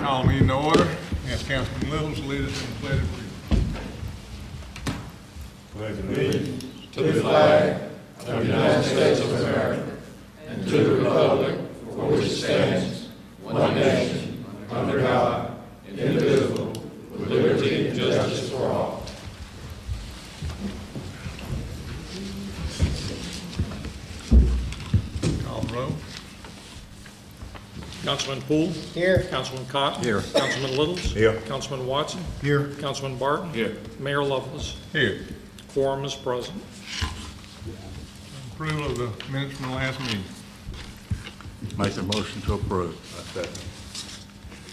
Call me into order. Ask Councilman Little to lead us in the pledge of allegiance. To the flag of the United States of America and to the republic for which it stands, one nation, under God, indivisible, with liberty and justice for all. Call the roll. Councilman Poole? Here. Councilman Cotton? Here. Councilman Littles? Here. Councilman Watson? Here. Councilman Barton? Here. Mayor Lovelace? Here. Quorum is present. Approval of the minutes from the last meeting. Make a motion to approve. I second.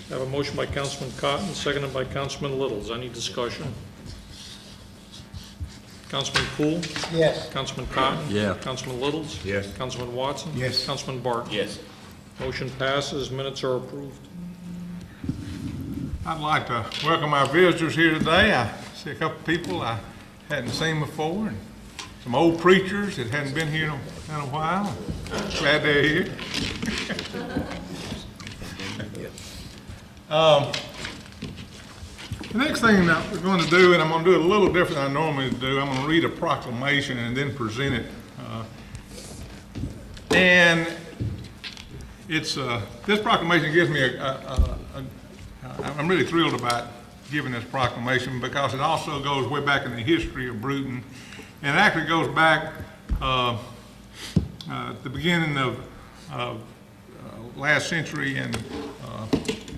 I have a motion by Councilman Cotton, seconded by Councilman Littles. Any discussion? Councilman Poole? Yes. Councilman Cotton? Yeah. Councilman Littles? Yes. Councilman Watson? Yes. Councilman Barton? Yes. Motion passes. Minutes are approved. I'd like to welcome our visitors here today. I see a couple people I hadn't seen before, and some old preachers that hadn't been here in a while. Glad they're here. The next thing that we're going to do, and I'm going to do it a little different than I normally do, I'm going to read a proclamation and then present it. And it's this proclamation gives me I'm really thrilled about giving this proclamation because it also goes way back in the history of Brewton, and it actually goes back at the beginning of last century, and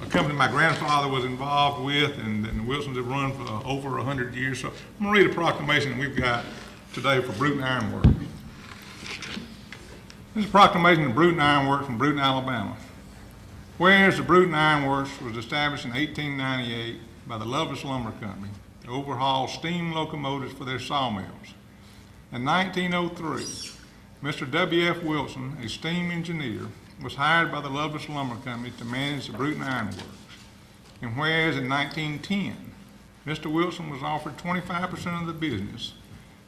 a company my grandfather was involved with, and the Wilsons have run for over 100 years. So I'm going to read a proclamation we've got today for Brewton Iron Works. This is a proclamation of Brewton Iron Works from Brewton, Alabama. Whereas the Brewton Iron Works was established in 1898 by the Lovelace Lumber Company to overhaul steam locomotives for their sawmills. In 1903, Mr. W.F. Wilson, a steam engineer, was hired by the Lovelace Lumber Company to manage the Brewton Iron Works. And whereas in 1910, Mr. Wilson was offered 25% of the business,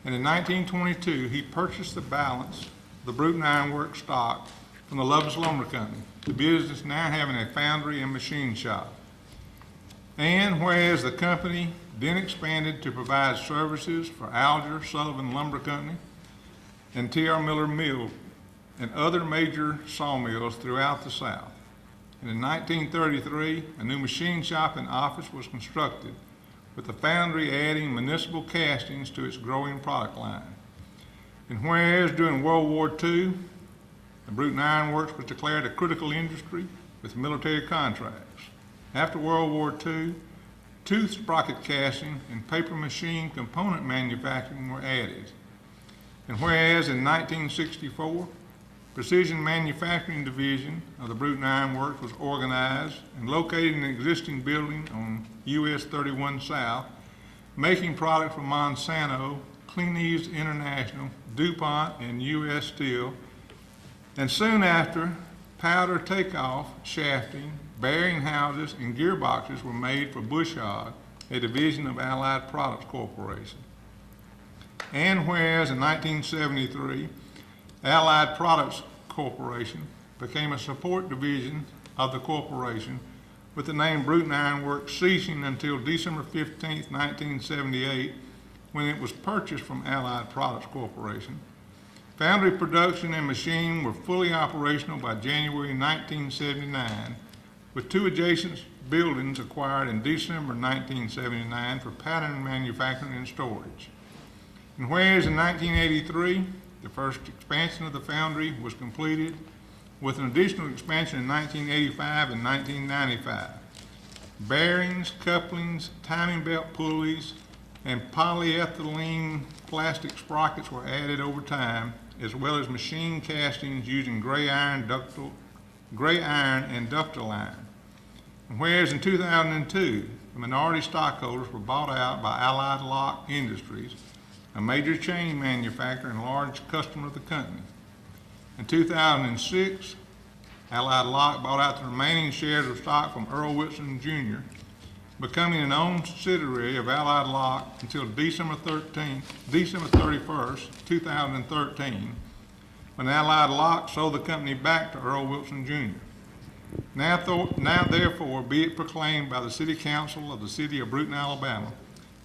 and in 1922, he purchased the balance of the Brewton Iron Works stock from the Lovelace Lumber Company, the business now having a foundry and machine shop. And whereas the company then expanded to provide services for Alger Sullivan Lumber Company and T.R. Miller Mill and other major sawmills throughout the South. And in 1933, a new machine shop and office was constructed, with the foundry adding municipal castings to its growing product line. And whereas during World War II, the Brewton Iron Works was declared a critical industry with military contracts. After World War II, tooth sprocket casting and paper machine component manufacturing were added. And whereas in 1964, Precision Manufacturing Division of the Brewton Iron Works was organized and located in an existing building on US 31 South, making products for Monsanto, Clean Ease International, DuPont, and US Steel. And soon after, powder takeoff, shafting, bearing houses, and gearboxes were made for Bush Hog, a division of Allied Products Corporation. And whereas in 1973, Allied Products Corporation became a support division of the corporation, with the name Brewton Iron Works ceasing until December 15, 1978, when it was purchased from Allied Products Corporation. Foundry production and machine were fully operational by January 1979, with two adjacent buildings acquired in December 1979 for pattern manufacturing and storage. And whereas in 1983, the first expansion of the foundry was completed, with an additional expansion in 1985 and 1995. Bearings, couplings, timing belt pulleys, and polyethylene plastic sprockets were added over time, as well as machine castings using gray iron and ductile iron. And whereas in 2002, the minority stockholders were bought out by Allied Lock Industries, a major chain manufacturer and large customer of the company. In 2006, Allied Lock bought out the remaining shares of stock from Earl Whitson Jr., becoming an owned subsidiary of Allied Lock until December 31st, 2013, when Allied Lock sold the company back to Earl Whitson Jr. Now therefore be it proclaimed by the City Council of the City of Brewton, Alabama,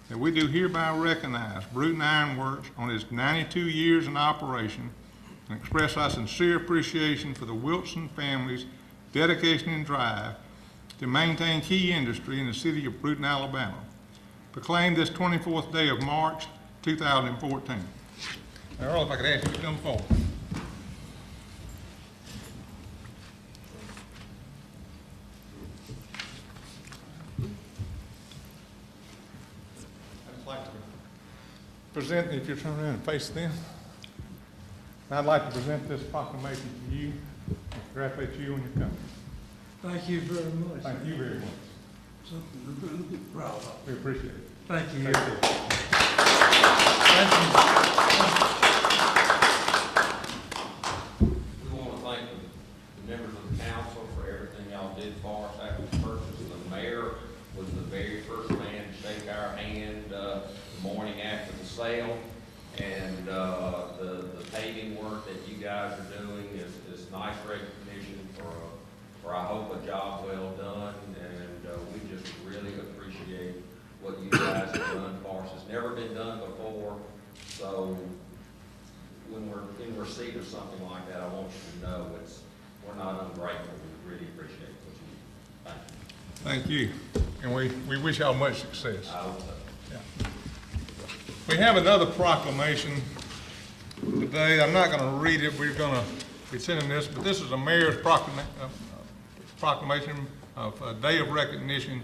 that we do hereby recognize Brewton Iron Works on its 92 years in operation and express our sincere appreciation for the Wilson family's dedication and drive to maintain key industry in the city of Brewton, Alabama. Proclaim this 24th day of March, 2014. Now, Earl, if I could ask you to come forward. I'd like to present, if you'll turn around and face them, I'd like to present this proclamation to you and congratulate you on your company. Thank you very much. Thank you very much. Something to really be proud of. We appreciate it. Thank you. Thank you. We want to thank the members of the council for everything y'all did for us after the purchase. The mayor was the very first man to shake our hand the morning after the sale. And the paving work that you guys are doing is nice recognition for I hope a job well done. And we just really appreciate what you guys have done for us. It's never been done before. So when we're in receipt of something like that, I want you to know we're not ungrateful. We really appreciate what you do. Thank you. Thank you. And we wish y'all much success. I hope so. Yeah. We have another proclamation today. I'm not going to read it. We're going to be sending this, but this is a mayor's proclamation of a day of recognition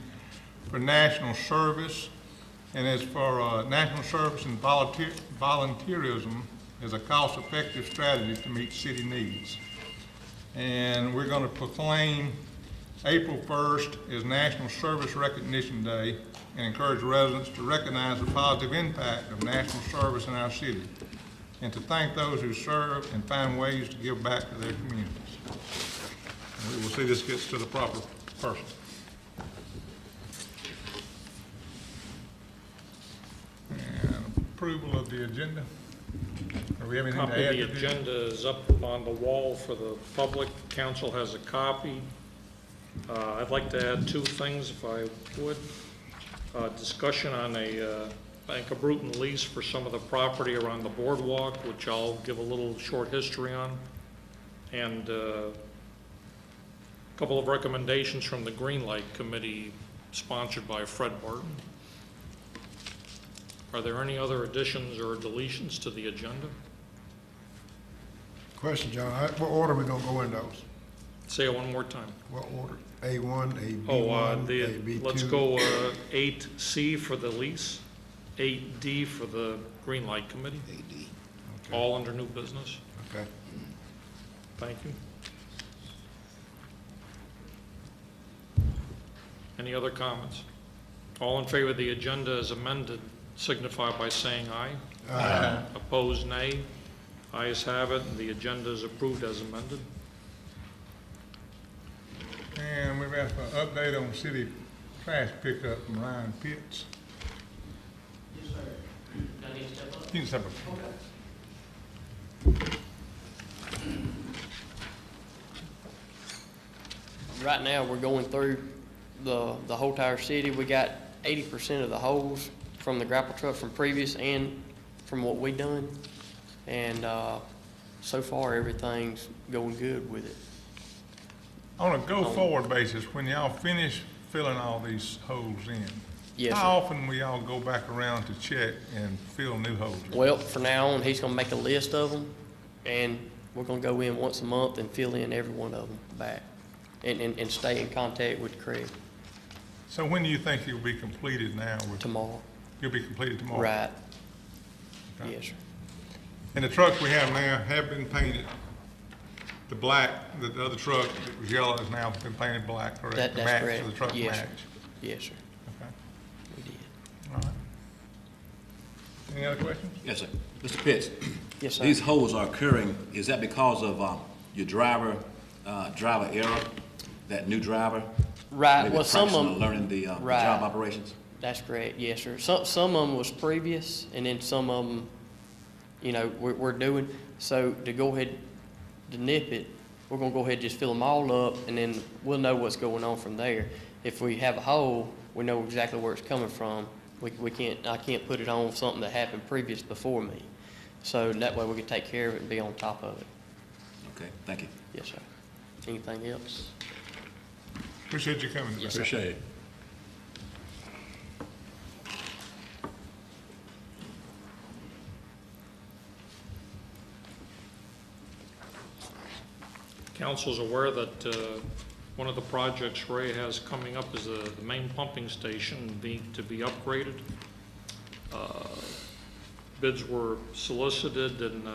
for national service, and it's for national service and volunteerism as a cost-effective strategy to meet city needs. And we're going to proclaim April 1st as National Service Recognition Day and encourage residents to recognize the positive impact of national service in our city and to thank those who serve and find ways to give back to their communities. And we will see this gets to the proper person. And approval of the agenda. Do we have anything to Copy add of the to this? agenda is up on the wall for the public. Council has a copy. I'd like to add two things if I would. Discussion on a Bank of Brewton lease for some of the property around the boardwalk, which I'll give a little short history on. And a couple of recommendations from the Green Light Committee sponsored by Fred Barton. Are there any other additions or deletions to the agenda? Question, John, what order are we gonna go in those? Say it one more time. What order? A1, A Oh, B1, A B2? let's go 8C for the lease, 8D for the Green Light Committee, AD. all under new business. Okay. Thank you. Any other comments? All in favor of the agenda as amended signify by saying aye. Aye. Opposed, nay. Ayes have it, and the agenda is approved as amended. And we've asked for an update on city trash pickup from Ryan Pitts. Yes, sir. Do I need to step up? You can step up. Right now, we're going through the whole entire city. We got 80% of the holes from the grapple truck from previous and from what we done. And so far, everything's going good with it. On a go-forward basis, when y'all finish filling all these holes in, Yes, how sir. often will y'all go back around to check and fill new holes in? Well, from now on, he's gonna make a list of them, and we're gonna go in once a month and fill in every one of them back, and stay in contact with Craig So when do you think you'll be completed now? tomorrow. You'll be completed tomorrow? Right. Okay. Yes, sir. And the trucks we have now have been painted. The black, the other truck that was yellow has now been painted black, correct? That's To match, correct. so the trucks Yes, sir. match. Yes, sir. Okay, We did. all right. Any other questions? Yes, sir. Mr. Pitts, Yes, sir. these holes are occurring, is that because of your driver error, that new driver? Right, Maybe well, some of fractional them, learning the right. job operations? that's correct, yes, sir. Some of them was previous, and then some of them, we're doing. So to go ahead to nip it, we're gonna go ahead and just fill them all up, and then we'll know what's going on from there. If we have a hole, we know exactly where it's coming from. I can't put it on something that happened previous before me. So that way we can take care of it and be on top of it. Okay, thank you. Yes, sir. Anything else? Appreciate you coming. Yes, sir. Appreciate it. Council's aware that one of the projects Ray has coming up is the main pumping station to be upgraded. Bids were solicited and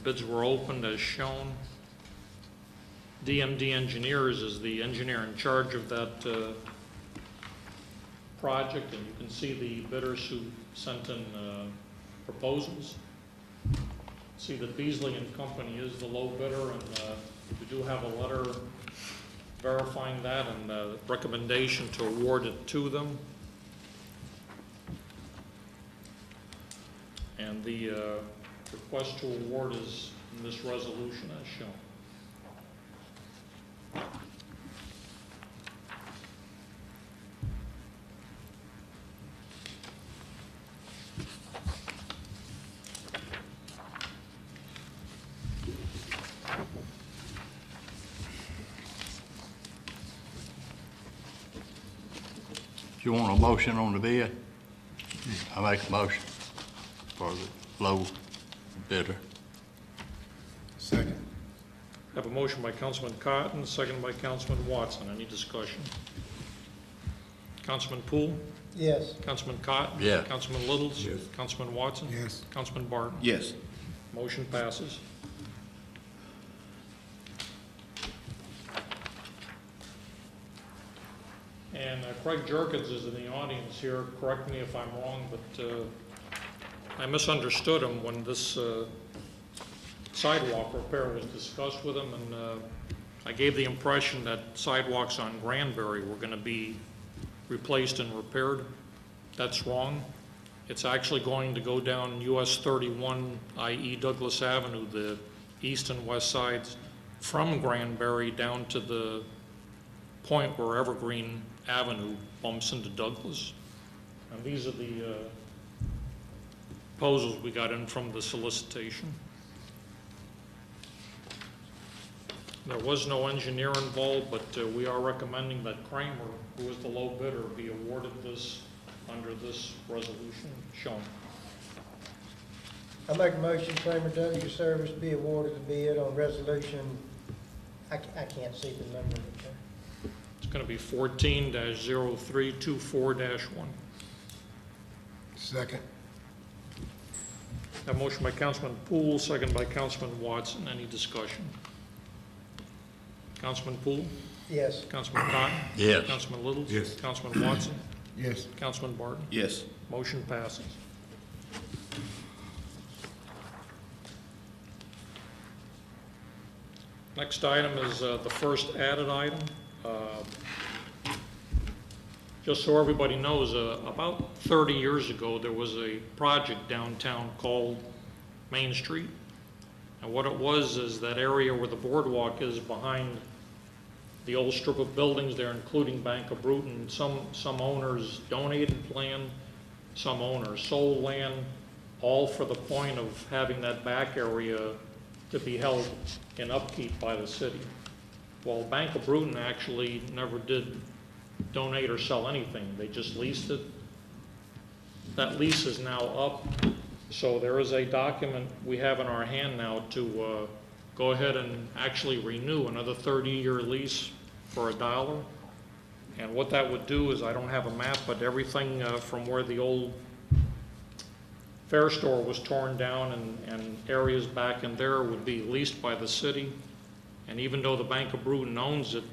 bids were opened as shown. DMD Engineers is the engineer in charge of that project, and you can see the bidders who sent in proposals. See that Beasley and Company is the low bidder, and we do have a letter verifying that and recommendation to award it to them. And the request to award is in this resolution as shown. You want a motion on the bid? I make a motion for the low bidder. Second. Have a motion by Councilman Cotton, second by Councilman Watson. Any discussion? Councilman Poole? Yes. Councilman Cotton? Yes. Councilman Littles? Yes. Councilman Watson? Yes. Councilman Barton? Yes. Motion passes. And Craig Jerkins is in the audience here. Correct me if I'm wrong, but I misunderstood him when this sidewalk repair was discussed with him, and I gave the impression that sidewalks on Granbury were going to be replaced and repaired. That's wrong. It's actually going to go down US 31, i.e. Douglas Avenue, the east and west sides, from Granbury down to the point where Evergreen Avenue bumps into Douglas. And these are the proposals we got in from the solicitation. There was no engineer involved, but we are recommending that Kramer, who is the low bidder, be awarded this under this resolution shown. I make a motion Kramer W. Service be awarded the bid on resolution, I can't see the number. It's going to be 14-0324-1. Second. That motion by Councilman Poole, second by Councilman Watson. Any discussion? Councilman Poole? Yes. Councilman Cotton? Yes. Councilman Littles? Yes. Councilman Watson? Yes. Councilman Barton? Yes. Motion passes. Next item is the first added item. Just so everybody knows, about 30 years ago, there was a project downtown called Main Street. And what it was is that area where the boardwalk is behind the old strip of buildings there, including Bank of Brewton. Some owners donated land, some owners sold land, all for the point of having that back area to be held in upkeep by the city. Well, Bank of Brewton actually never did donate or sell anything. They just leased it. That lease is now up, so there is a document we have in our hand now to go ahead and actually renew another 30-year lease for $1. And what that would do is, I don't have a map, but everything from where the old fair store was torn down and areas back in there would be leased by the city. And even though the Bank of Brewton owns it,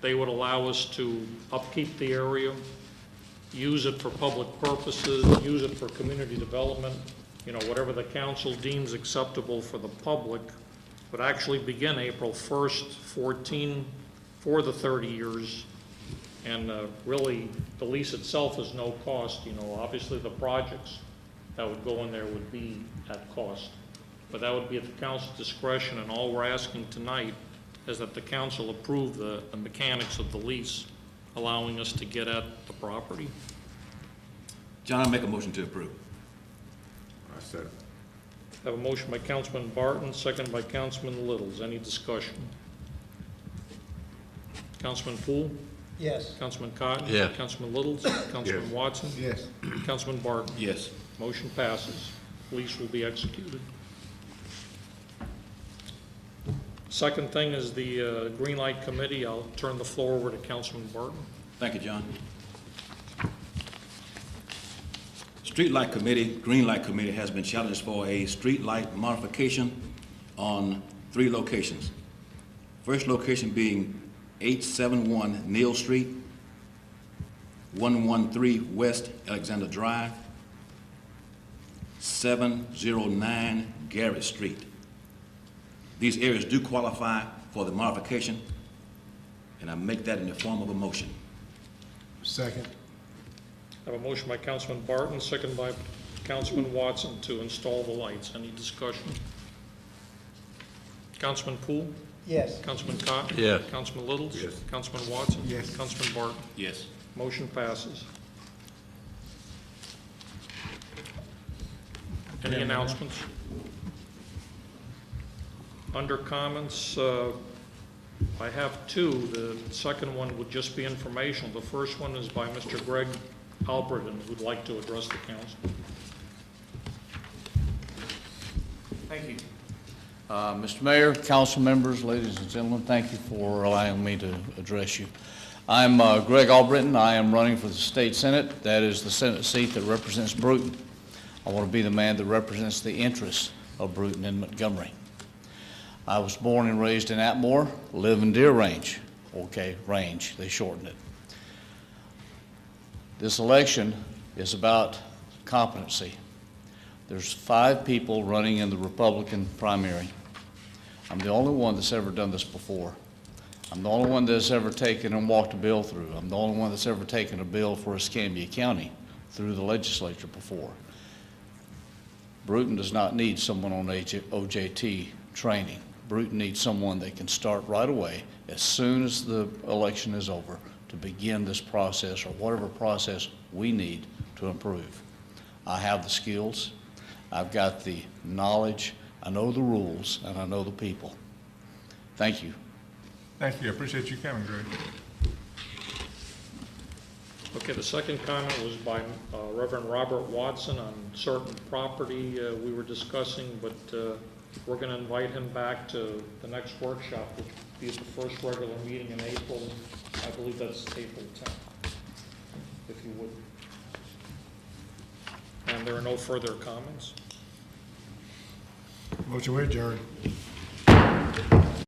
they would allow us to upkeep the area, use it for public purposes, use it for community development, you know, whatever the council deems acceptable for the public, would actually begin April 1st, 14 for the 30 years. And really, the lease itself is no cost. You know, obviously the projects that would go in there would be at cost. but that would be at the council's discretion, and all we're asking tonight is that the council approve the mechanics of the lease, allowing us to get at the property. John, I make a motion to approve. I said it. I have a motion by Councilman Barton, second by Councilman Littles. Any discussion? Councilman Poole? Yes. Councilman Cotton? Yes. Councilman Littles? Councilman Watson? Yes. Councilman Barton? Yes. Motion passes. Lease will be executed. Second thing is the Green Light Committee. I'll turn the floor over to Councilman Barton. Thank you, John. Street Light Committee, Green Light Committee has been challenged for a street light modification on 3 locations. First location being 871 Neal Street, 113 West Alexander Drive, 709 Garrett Street. These areas do qualify for the modification, and I make that in the form of a motion. Second. I have a motion by Councilman Barton, second by Councilman Watson to install the lights. Any discussion? Councilman Poole? Yes. Councilman Cotton? Yes. Councilman Littles? Yes. Councilman Watson? Yes. Councilman Barton? Yes. Motion passes. Any announcements? Under comments, I have 2. The second one would just be informational. The first one is by Mr. Greg Halberton, who'd like to address the council. Thank you. Mr. Mayor, council members, ladies and gentlemen, thank you for allowing me to address you. I'm Greg Albritton. I am running for the state senate. That is the senate seat that represents Brewton. I want to be the man that represents the interests of Brewton and Montgomery. I was born and raised in Atmore, live in Deer Range. Okay, Range, they shortened it. This election is about competency. There's 5 people running in the Republican primary. I'm the only one that's ever done this before. I'm the only one that's ever taken and walked a bill through. I'm the only one that's ever taken a bill for Escambia County through the legislature before. Brewton does not need someone on OJT training. Brewton needs someone that can start right away as soon as the election is over to begin this process or whatever process we need to improve. I have the skills, I've got the knowledge, I know the rules, and I know the people. Thank you. Thank you. I appreciate you coming, Greg. Okay, the second comment was by Reverend Robert Watson on certain property we were discussing, but we're going to invite him back to the next workshop, which will be at the first regular meeting in April. I believe that's April 10th, if you would. And there are no further comments. Motion we adjourn.